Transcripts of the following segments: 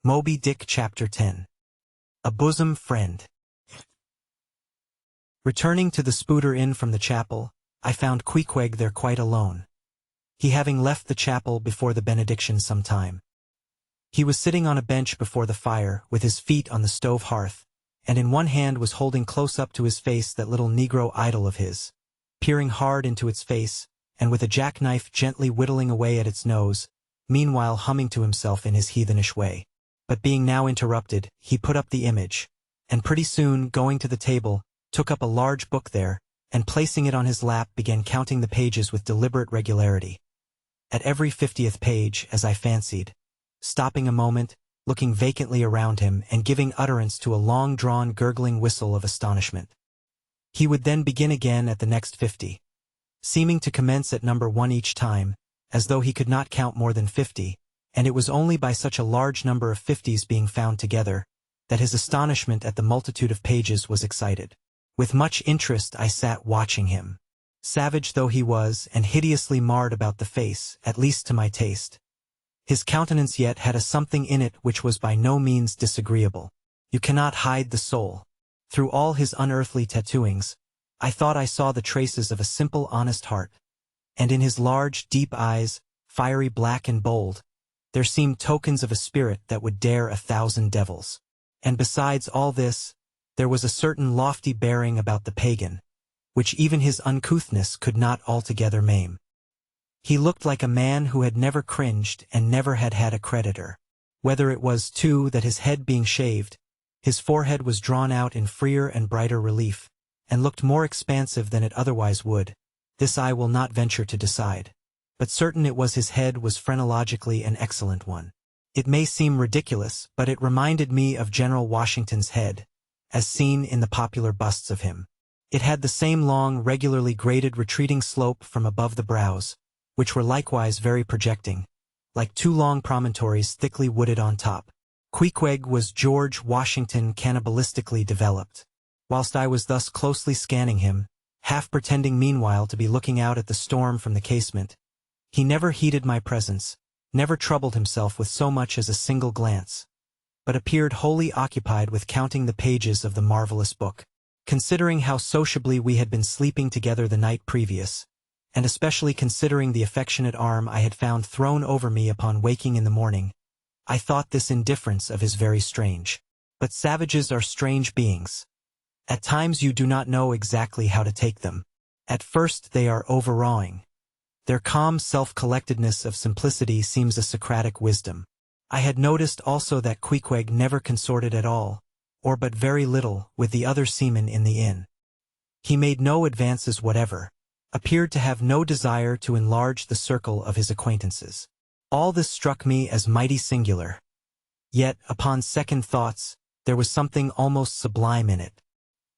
Moby Dick Chapter 10. A Bosom Friend. Returning to the Spooder Inn from the chapel, I found Queequeg there quite alone, he having left the chapel before the benediction some time. He was sitting on a bench before the fire, with his feet on the stove hearth, and in one hand was holding close up to his face that little Negro idol of his, peering hard into its face, and with a jackknife gently whittling away at its nose, meanwhile humming to himself in his heathenish way. But being now interrupted, he put up the image, and pretty soon, going to the table, took up a large book there, and placing it on his lap began counting the pages with deliberate regularity. At every 50th page, as I fancied, stopping a moment, looking vacantly around him and giving utterance to a long-drawn gurgling whistle of astonishment. He would then begin again at the next 50, seeming to commence at number 1 each time, as though he could not count more than 50, and it was only by such a large number of 50s being found together, that his astonishment at the multitude of pages was excited. With much interest I sat watching him. Savage though he was, and hideously marred about the face, at least to my taste, his countenance yet had a something in it which was by no means disagreeable. You cannot hide the soul. Through all his unearthly tattooings, I thought I saw the traces of a simple honest heart, and in his large, deep eyes, fiery black and bold, there seemed tokens of a spirit that would dare 1,000 devils. And besides all this, there was a certain lofty bearing about the pagan, which even his uncouthness could not altogether maim. He looked like a man who had never cringed and never had had a creditor. Whether it was, too, that his head being shaved, his forehead was drawn out in freer and brighter relief, and looked more expansive than it otherwise would, this I will not venture to decide. But certain it was his head was phrenologically an excellent one. It may seem ridiculous, but it reminded me of General Washington's head, as seen in the popular busts of him. It had the same long, regularly graded retreating slope from above the brows, which were likewise very projecting, like two long promontories thickly wooded on top. Queequeg was George Washington cannibalistically developed. Whilst I was thus closely scanning him, half pretending meanwhile to be looking out at the storm from the casement, he never heeded my presence, never troubled himself with so much as a single glance, but appeared wholly occupied with counting the pages of the marvelous book. Considering how sociably we had been sleeping together the night previous, and especially considering the affectionate arm I had found thrown over me upon waking in the morning, I thought this indifference of his very strange. But savages are strange beings. At times you do not know exactly how to take them. At first they are overawing. Their calm self-collectedness of simplicity seems a Socratic wisdom. I had noticed also that Queequeg never consorted at all, or but very little, with the other seamen in the inn. He made no advances whatever, appeared to have no desire to enlarge the circle of his acquaintances. All this struck me as mighty singular. Yet, upon second thoughts, there was something almost sublime in it.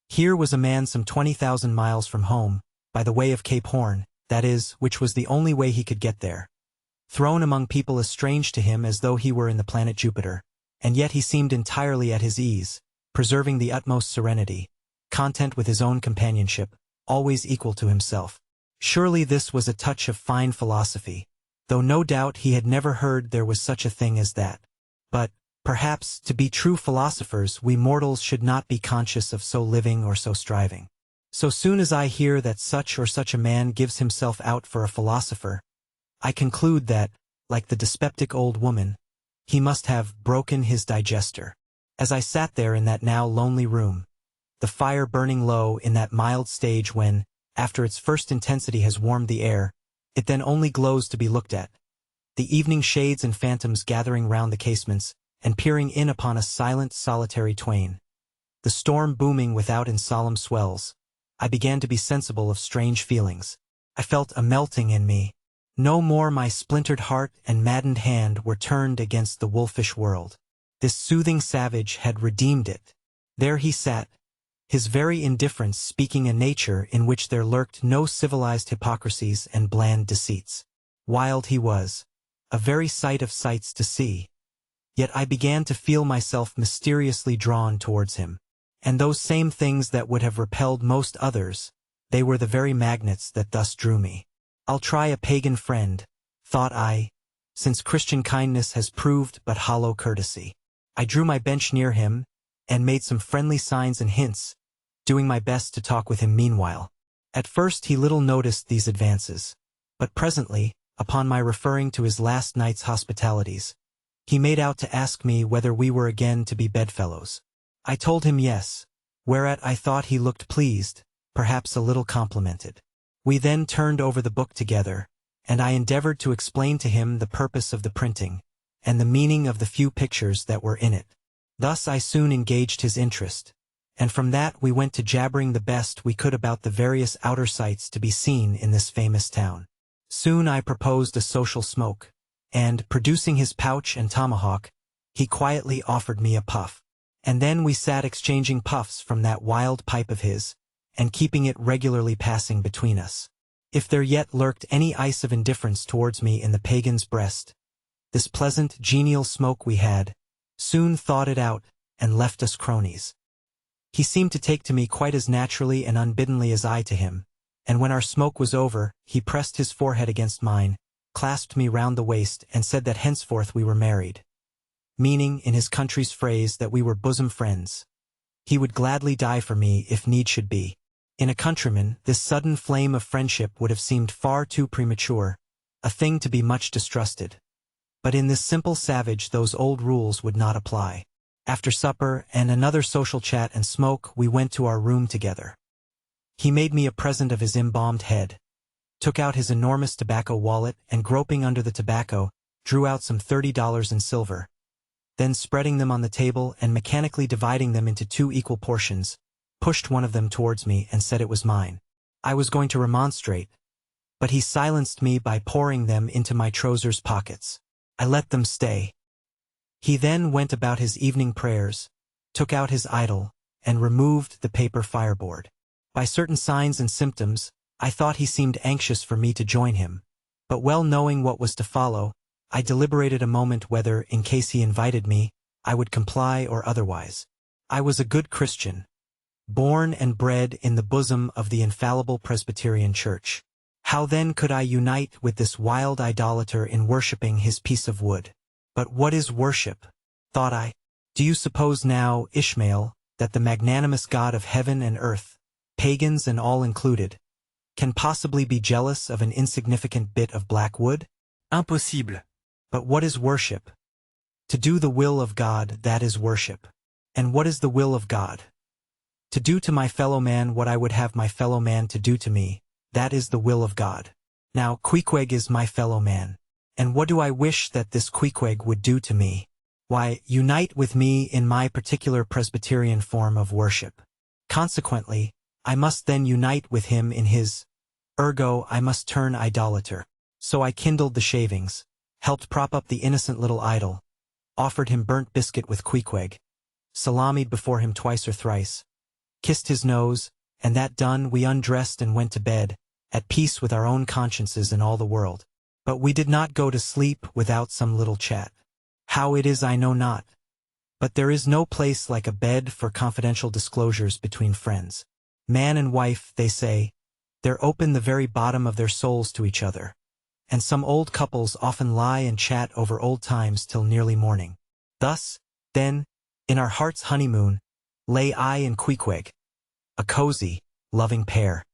Here was a man some 20,000 miles from home, by the way of Cape Horn, that is, which was the only way he could get there, thrown among people as strange to him as though he were in the planet Jupiter, and yet he seemed entirely at his ease, preserving the utmost serenity, content with his own companionship, always equal to himself. Surely this was a touch of fine philosophy, though no doubt he had never heard there was such a thing as that. But, perhaps, to be true philosophers we mortals should not be conscious of so living or so striving. So soon as I hear that such or such a man gives himself out for a philosopher, I conclude that, like the dyspeptic old woman, he must have broken his digester. As I sat there in that now lonely room, the fire burning low in that mild stage when, after its first intensity has warmed the air, it then only glows to be looked at, the evening shades and phantoms gathering round the casements, and peering in upon us silent, solitary twain, the storm booming without in solemn swells, I began to be sensible of strange feelings. I felt a melting in me. No more my splintered heart and maddened hand were turned against the wolfish world. This soothing savage had redeemed it. There he sat, his very indifference speaking a nature in which there lurked no civilized hypocrisies and bland deceits. Wild he was, a very sight of sights to see. Yet I began to feel myself mysteriously drawn towards him. And those same things that would have repelled most others, they were the very magnets that thus drew me. I'll try a pagan friend, thought I, since Christian kindness has proved but hollow courtesy. I drew my bench near him, and made some friendly signs and hints, doing my best to talk with him meanwhile. At first he little noticed these advances, but presently, upon my referring to his last night's hospitalities, he made out to ask me whether we were again to be bedfellows. I told him yes, whereat I thought he looked pleased, perhaps a little complimented. We then turned over the book together, and I endeavored to explain to him the purpose of the printing, and the meaning of the few pictures that were in it. Thus I soon engaged his interest, and from that we went to jabbering the best we could about the various outer sights to be seen in this famous town. Soon I proposed a social smoke, and, producing his pouch and tomahawk, he quietly offered me a puff. And then we sat exchanging puffs from that wild pipe of his, and keeping it regularly passing between us. If there yet lurked any ice of indifference towards me in the pagan's breast, this pleasant, genial smoke we had soon thawed it out and left us cronies. He seemed to take to me quite as naturally and unbiddenly as I to him, and when our smoke was over, he pressed his forehead against mine, clasped me round the waist, and said that henceforth we were married, meaning, in his country's phrase, that we were bosom friends. He would gladly die for me if need should be. In a countryman, this sudden flame of friendship would have seemed far too premature, a thing to be much distrusted. But in this simple savage those old rules would not apply. After supper and another social chat and smoke, we went to our room together. He made me a present of his embalmed head, took out his enormous tobacco wallet, and groping under the tobacco, drew out some $30 in silver. Then spreading them on the table and mechanically dividing them into 2 equal portions, pushed one of them towards me and said it was mine. I was going to remonstrate, but he silenced me by pouring them into my trousers pockets. I let them stay. He then went about his evening prayers, took out his idol, and removed the paper fireboard. By certain signs and symptoms, I thought he seemed anxious for me to join him, but well knowing what was to follow, I deliberated a moment whether, in case he invited me, I would comply or otherwise. I was a good Christian, born and bred in the bosom of the infallible Presbyterian Church. How then could I unite with this wild idolater in worshipping his piece of wood? But what is worship? Thought I. Do you suppose now, Ishmael, that the magnanimous God of heaven and earth, pagans and all included, can possibly be jealous of an insignificant bit of black wood? Impossible. But what is worship? To do the will of God, that is worship. And what is the will of God? To do to my fellow man what I would have my fellow man to do to me, that is the will of God. Now, Queequeg is my fellow man. And what do I wish that this Queequeg would do to me? Why, unite with me in my particular Presbyterian form of worship. Consequently, I must then unite with him in his. Ergo, I must turn idolater. So I kindled the shavings, helped prop up the innocent little idol, offered him burnt biscuit with Queequeg, salamied before him twice or thrice, kissed his nose, and that done, we undressed and went to bed, at peace with our own consciences and all the world. But we did not go to sleep without some little chat. How it is I know not. But there is no place like a bed for confidential disclosures between friends. Man and wife, they say, they're open the very bottom of their souls to each other. And some old couples often lie and chat over old times till nearly morning. Thus, then, in our heart's honeymoon, lay I and Queequeg, a cozy, loving pair.